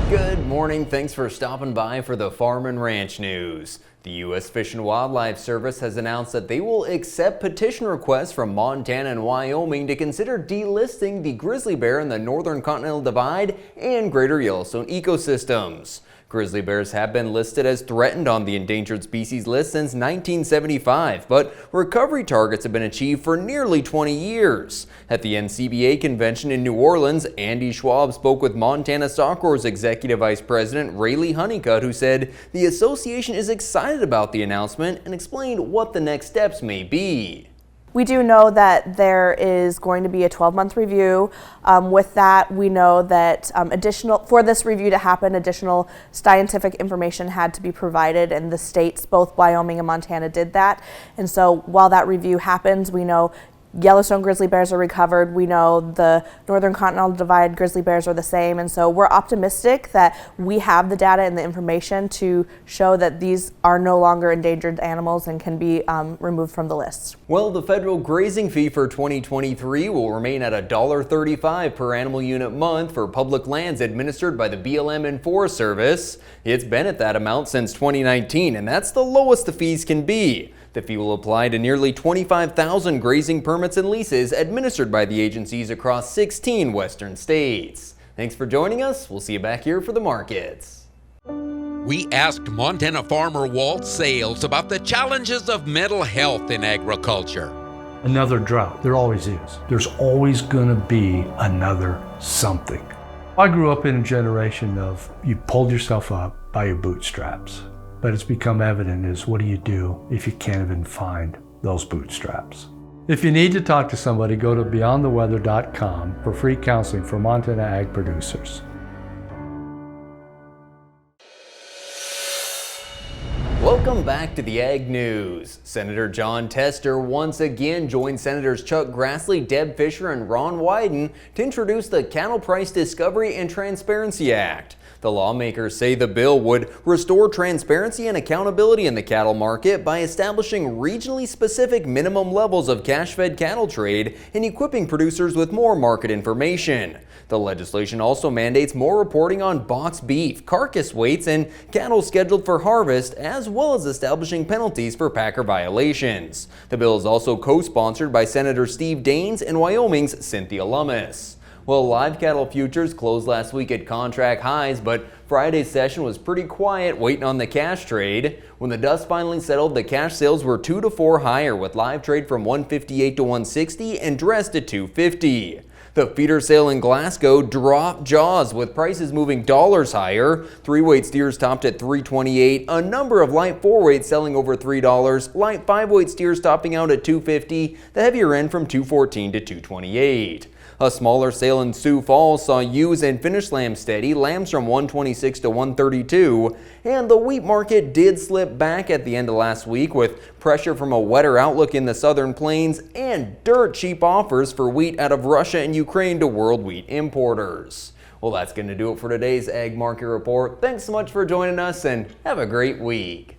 Good morning. Thanks for stopping by for the Farm and Ranch News. The U.S. Fish and Wildlife Service has announced that they will accept petition requests from Montana and Wyoming to consider delisting the grizzly bear in the Northern Continental Divide and Greater Yellowstone ecosystems. Grizzly bears have been listed as threatened on the endangered species list since 1975, but recovery targets have been achieved for nearly 20 years. At the NCBA convention in New Orleans, Andy Schwab spoke with Montana Stockyards Executive Vice President Rayleigh Honeycutt, who said the association is excited about the announcement and explained what the next steps may be. We do know that there is going to be a 12-month review. With that, we know that for this review to happen, additional scientific information had to be provided, and the states, both Wyoming and Montana, did that. And so while that review happens, we know Yellowstone grizzly bears are recovered. We know the Northern Continental Divide grizzly bears are the same. And so we're optimistic that we have the data and the information to show that these are no longer endangered animals and can be removed from the list. Well, the federal grazing fee for 2023 will remain at $1.35 per animal unit month for public lands administered by the BLM and Forest Service. It's been at that amount since 2019, and that's the lowest the fees can be. The fee will apply to nearly 25,000 grazing permits and leases administered by the agencies across 16 western states. Thanks for joining us. We'll see you back here for the markets. We asked Montana farmer Walt Sales about the challenges of mental health in agriculture. Another drought. There always is. There's always going to be another something. I grew up in a generation of you pulled yourself up by your bootstraps. But it's become evident is what do you do if you can't even find those bootstraps? If you need to talk to somebody, go to beyondtheweather.com for free counseling for Montana ag producers. Welcome back to the Ag News. Senator Jon Tester once again joined Senators Chuck Grassley, Deb Fischer, and Ron Wyden to introduce the Cattle Price Discovery and Transparency Act. The lawmakers say the bill would restore transparency and accountability in the cattle market by establishing regionally specific minimum levels of cash-fed cattle trade and equipping producers with more market information. The legislation also mandates more reporting on boxed beef, carcass weights, and cattle scheduled for harvest, as well as establishing penalties for packer violations. The bill is also co-sponsored by Senator Steve Daines and Wyoming's Cynthia Lummis. Well, live cattle futures closed last week at contract highs, but Friday's session was pretty quiet, waiting on the cash trade. When the dust finally settled, the cash sales were 2 to 4 higher, with live trade from 158 to 160 and dressed at 250. The feeder sale in Glasgow dropped jaws, with prices moving dollars higher. 3-weight steers topped at $3.28, a number of light 4-weights selling over $3, light 5-weight steers topping out at $2.50, the heavier end from $2.14 to $2.28. A smaller sale in Sioux Falls saw ewes and finished lambs steady, lambs from $126 to $132, and the wheat market did slip back at the end of last week with pressure from a wetter outlook in the southern plains and dirt cheap offers for wheat out of Russia and Ukraine to world wheat importers. Well, that's going to do it for today's Ag Market Report. Thanks so much for joining us and have a great week.